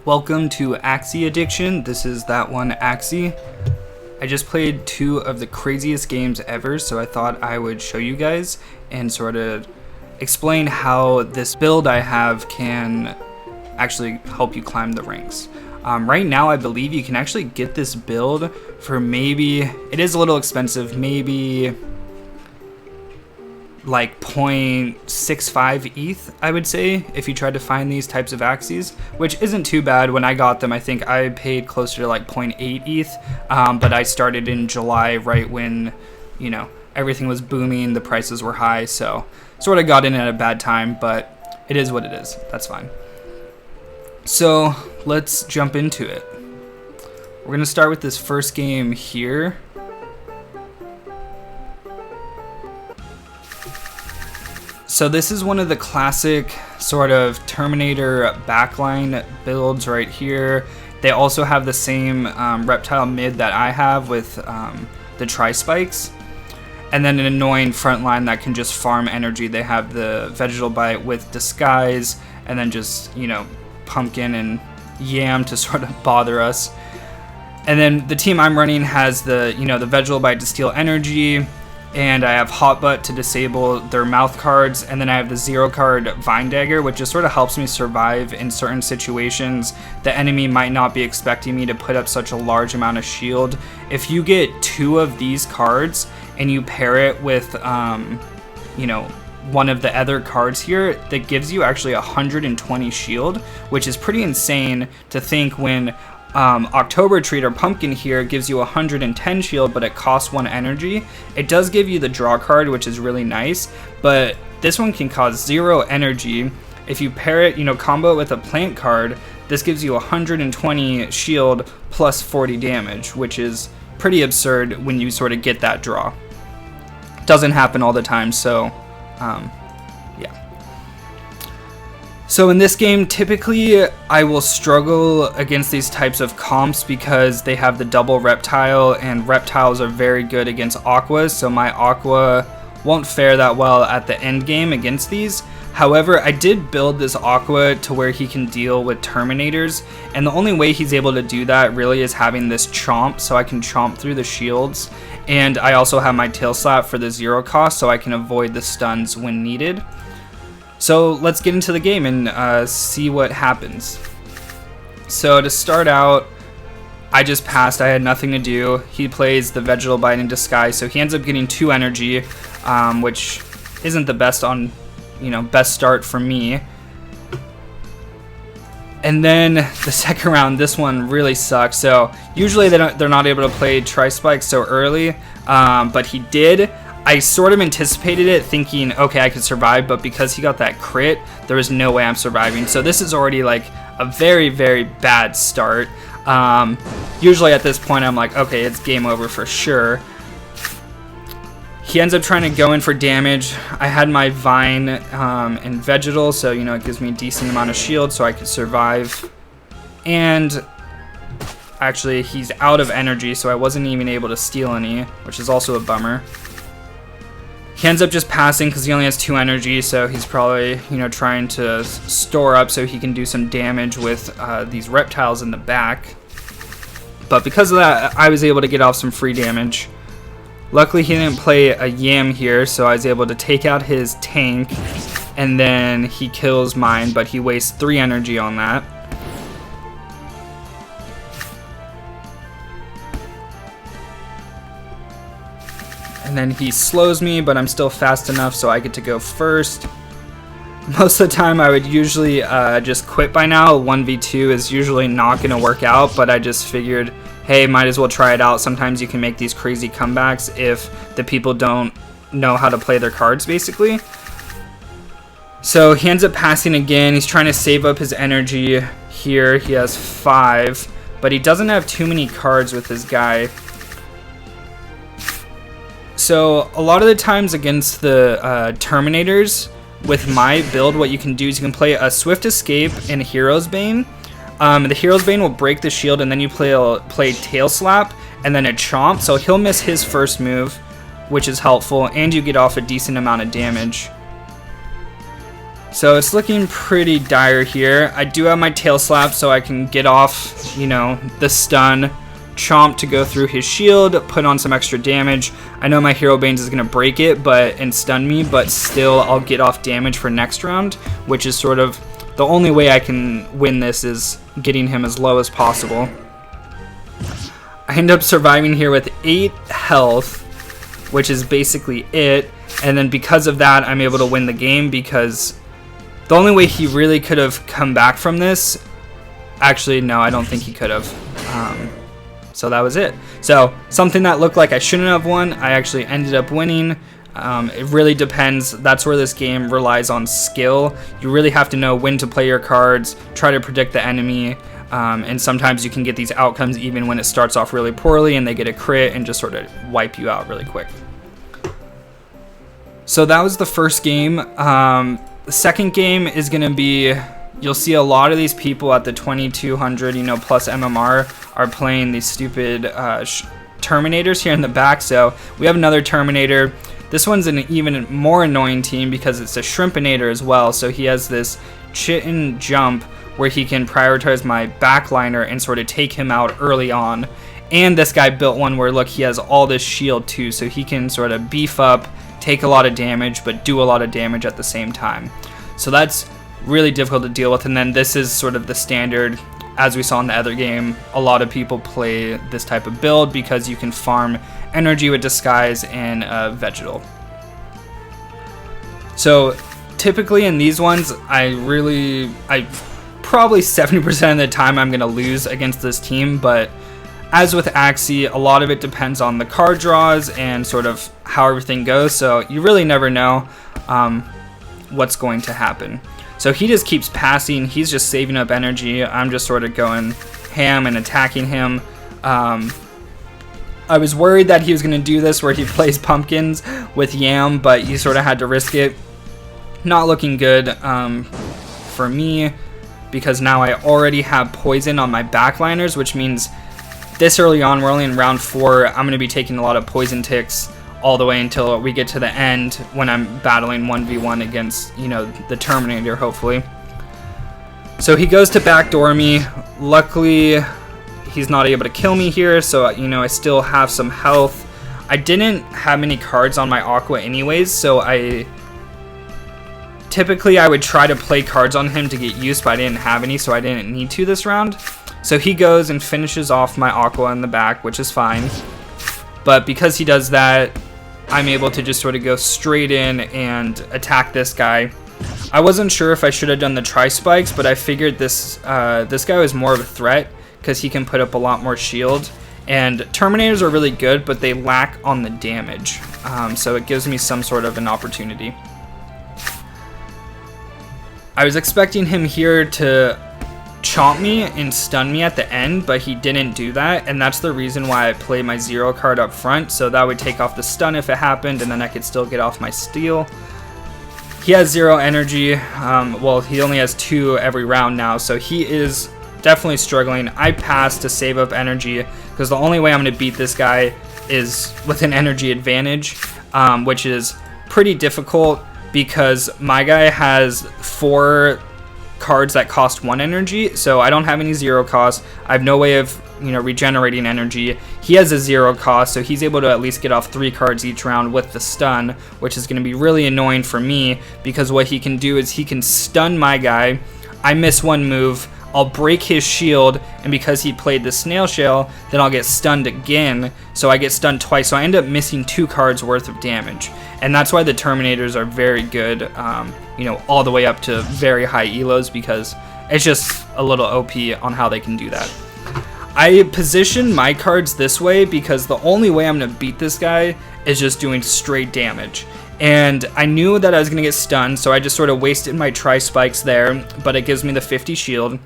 Welcome to Axie Addiction. This is that one Axie. I just played two of the craziest games ever, so I thought I would show you guys and sort of explain how this build I have can actually help you climb the ranks. Right now I believe you can actually get this build for maybe, it is a little expensive, maybe like 0.65 ETH, I would say, if you tried to find these types of Axies, which isn't too bad. When I got them, I think I paid closer to like 0.8 ETH, but I started in July, right when, you know, everything was booming, the prices were high, so sort of got in at a bad time, but it is what it is. That's fine. So let's jump into it. We're gonna start with this first game here. So this is one of the classic sort of Terminator backline builds right here. They also have the same reptile mid that I have with the tri-spikes. And then an annoying front line that can just farm energy. They have the vegetal bite with disguise, and then just, you know, pumpkin and yam to sort of bother us. And then the team I'm running has the, you know, the vegetal bite to steal energy, and I have hot butt to disable their mouth cards, and then I have the 0 card vine dagger, which just sort of helps me survive in certain situations. The enemy might not be expecting me to put up such a large amount of shield. If you get 2 of these cards and you pair it with you know, one of the other cards here, that gives you actually 120 shield, which is pretty insane to think when October Treat or Pumpkin here gives you 110 shield, but it costs 1 energy. It does give you the draw card, which is really nice, but this one can cost 0 energy. If you pair it, you know, combo it with a plant card, this gives you 120 shield plus 40 damage, which is pretty absurd when you sort of get that draw. Doesn't happen all the time, so yeah. So in this game, typically I will struggle against these types of comps because they have the double reptile, and reptiles are very good against aquas, so my aqua won't fare that well at the end game against these. However, I did build this aqua to where he can deal with terminators, and the only way he's able to do that really is having this chomp, so I can chomp through the shields, and I also have my tail slap for the 0 cost, so I can avoid the stuns when needed. So let's get into the game and see what happens. So to start out, I just passed. I had nothing to do. He plays the vegetal bite in disguise, so he ends up getting 2 energy, which isn't the best on, you know, best start for me. And then the second round, this one really sucks. So usually they're not able to play tri-spike so early, but he did. I sort of anticipated it, thinking, okay, I could survive, but because he got that crit, there was no way I'm surviving. So this is already like a very, very bad start. Usually at this point, I'm like, okay, it's game over for sure. He ends up trying to go in for damage. I had my vine and vegetal, so, you know, it gives me a decent amount of shield so I could survive. And actually, he's out of energy, so I wasn't even able to steal any, which is also a bummer. He ends up just passing because he only has 2 energy, so he's probably, you know, trying to store up so he can do some damage with these reptiles in the back. But because of that, I was able to get off some free damage. Luckily, he didn't play a yam here, so I was able to take out his tank, and then he kills mine, but he wastes 3 energy on that. And then he slows me, but I'm still fast enough, so I get to go first. Most of the time, I would usually just quit by now. 1v2 is usually not going to work out, but I just figured, hey, might as well try it out. Sometimes you can make these crazy comebacks if the people don't know how to play their cards, basically. So he ends up passing again. He's trying to save up his energy here. He has 5, but he doesn't have too many cards with this guy. So a lot of the times against the Terminators, with my build, what you can do is you can play a Swift Escape and a Hero's Bane. The Hero's Bane will break the shield, and then you play Tail Slap and then a Chomp, so he'll miss his first move, which is helpful, and you get off a decent amount of damage. So it's looking pretty dire here. I do have my tail slap so I can get off, you know, the stun. Chomp to go through his shield, put on some extra damage. I know my Hero Banes is going to break it and stun me, but still I'll get off damage for next round, which is sort of the only way I can win this, is getting him as low as possible. I end up surviving here with 8 health, which is basically it. And then because of that, I'm able to win the game, because the only way he really could have come back from this, actually, no, I don't think he could have. So that was it. So something that looked like I shouldn't have won, I actually ended up winning. It really depends. That's where this game relies on skill. You really have to know when to play your cards, try to predict the enemy, and sometimes you can get these outcomes even when it starts off really poorly and they get a crit and just sort of wipe you out really quick. So that was the first game. The second game is going to be, you'll see a lot of these people at the 2200, you know, plus MMR are playing these stupid Terminators here in the back. So we have another Terminator. This one's an even more annoying team because it's a Shrimpinator as well. So he has this Chitin jump where he can prioritize my backliner and sort of take him out early on. And this guy built one where, look, he has all this shield too. So he can sort of beef up, take a lot of damage, but do a lot of damage at the same time. So that's really difficult to deal with. And then this is sort of the standard, as we saw in the other game. A lot of people play this type of build because you can farm energy with Disguise and Vegetal. So typically in these ones, I probably 70% of the time I'm going to lose against this team, but as with Axie, a lot of it depends on the card draws and sort of how everything goes, so you really never know what's going to happen. So he just keeps passing, he's just saving up energy, I'm just sort of going ham and attacking him. I was worried that he was going to do this where he plays pumpkins with Yam, but you sort of had to risk it. Not looking good for me, because now I already have poison on my backliners, which means this early on, we're only in round 4, I'm going to be taking a lot of poison ticks all the way until we get to the end when I'm battling 1v1 against, you know, the Terminator, hopefully. So he goes to backdoor me. Luckily, he's not able to kill me here, so, you know, I still have some health. I didn't have many cards on my Aqua anyways, so typically I would try to play cards on him to get use, but I didn't have any, so I didn't need to this round. So he goes and finishes off my Aqua in the back, which is fine. But because he does that, I'm able to just sort of go straight in and attack this guy. I wasn't sure if I should have done the tri-spikes, but I figured this guy was more of a threat because he can put up a lot more shield. And Terminators are really good, but they lack on the damage. So it gives me some sort of an opportunity. I was expecting him here to chomp me and stun me at the end, but he didn't do that, and that's the reason why I play my 0 card up front, so that would take off the stun if it happened, and then I could still get off my steal. He has 0 energy. Well, he only has 2 every round now, so he is definitely struggling. I pass to save up energy because the only way I'm going to beat this guy is with an energy advantage, which is pretty difficult because my guy has 4 cards that cost 1 energy, so I don't have any 0 cost. I have no way of, you know, regenerating energy. He has a 0 cost, so he's able to at least get off 3 cards each round with the stun, which is going to be really annoying for me because what he can do is he can stun my guy. I miss 1 move, I'll break his shield, and because he played the snail shell, then I'll get stunned again, so I get stunned twice, so I end up missing 2 cards worth of damage. And that's why the Terminators are very good, you know, all the way up to very high elos, because it's just a little OP on how they can do that. I position my cards this way because the only way I'm going to beat this guy is just doing straight damage. And I knew that I was going to get stunned, so I just sort of wasted my tri-spikes there, but it gives me the 50 shield.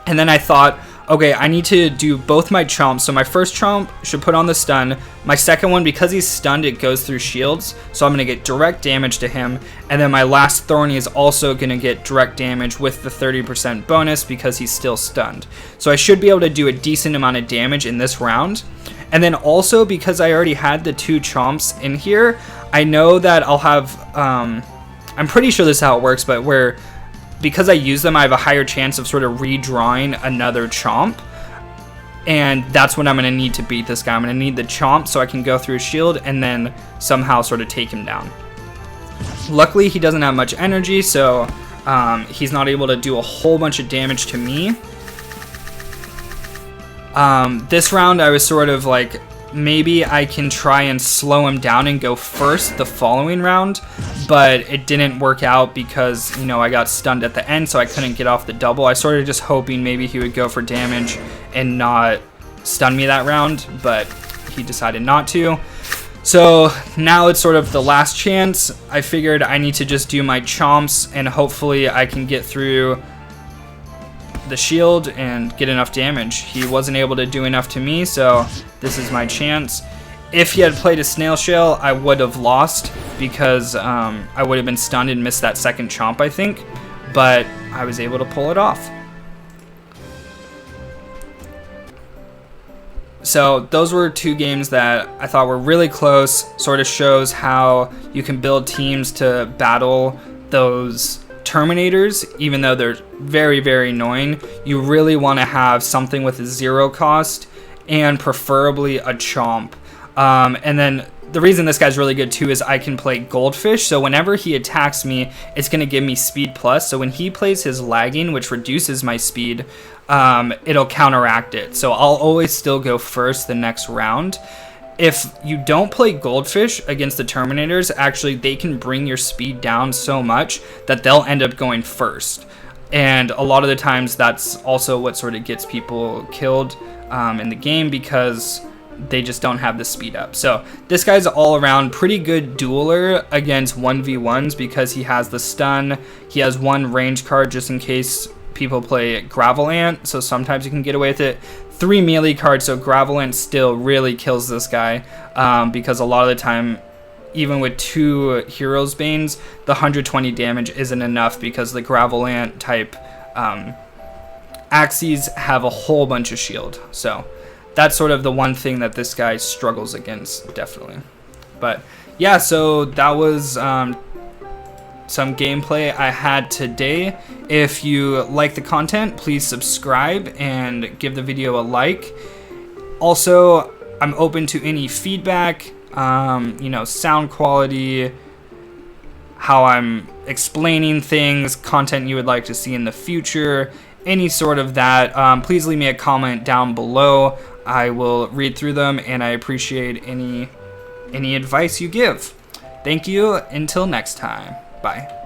And then I thought, okay, I need to do both my chomps. So my first chomp should put on the stun. My second one, because he's stunned, it goes through shields. So I'm going to get direct damage to him. And then my last Thorny is also going to get direct damage with the 30% bonus because he's still stunned. So I should be able to do a decent amount of damage in this round. And then also, because I already had the 2 chomps in here, I know that I'll have I'm pretty sure this is how it works, but because I use them, I have a higher chance of sort of redrawing another chomp. And that's what I'm going to need to beat this guy. I'm going to need the chomp so I can go through shield and then somehow sort of take him down. Luckily, he doesn't have much energy, so he's not able to do a whole bunch of damage to me. This round, I was sort of like, maybe I can try and slow him down and go first the following round, but it didn't work out because, you know, I got stunned at the end, so I couldn't get off the double. I started just hoping maybe he would go for damage and not stun me that round, but he decided not to. So now it's sort of the last chance. I figured I need to just do my chomps and hopefully I can get through the shield and get enough damage. He wasn't able to do enough to me, so this is my chance. If he had played a snail shell, I would have lost because I would have been stunned and missed that second chomp, I think, but I was able to pull it off. So those were two games that I thought were really close. Sort of shows how you can build teams to battle those Terminators, even though they're very, very annoying. You really want to have something with a 0 cost and preferably a chomp. And then the reason this guy's really good too is I can play Goldfish, so whenever he attacks me, it's going to give me speed plus. So when he plays his lagging, which reduces my speed, it'll counteract it. So I'll always still go first the next round. If you don't play Goldfish against the Terminators, actually they can bring your speed down so much that they'll end up going first. And a lot of the times that's also what sort of gets people killed in the game because they just don't have the speed up. So this guy's all around pretty good dueler against 1v1s because he has the stun. He has one range card just in case people play Gravel Ant, so sometimes you can get away with it. 3 melee cards, so Gravel Ant still really kills this guy because a lot of the time, even with 2 Heroes Banes, the 120 damage isn't enough because the Gravel Ant type Axies have a whole bunch of shield. So that's sort of the one thing that this guy struggles against, definitely. But yeah, so that was some gameplay I had today. If you like the content, please subscribe and give the video a like. Also, I'm open to any feedback, you know, sound quality, how I'm explaining things, content you would like to see in the future, any sort of that. Please leave me a comment down below. I will read through them and I appreciate any advice you give. Thank you. Until next time. Bye.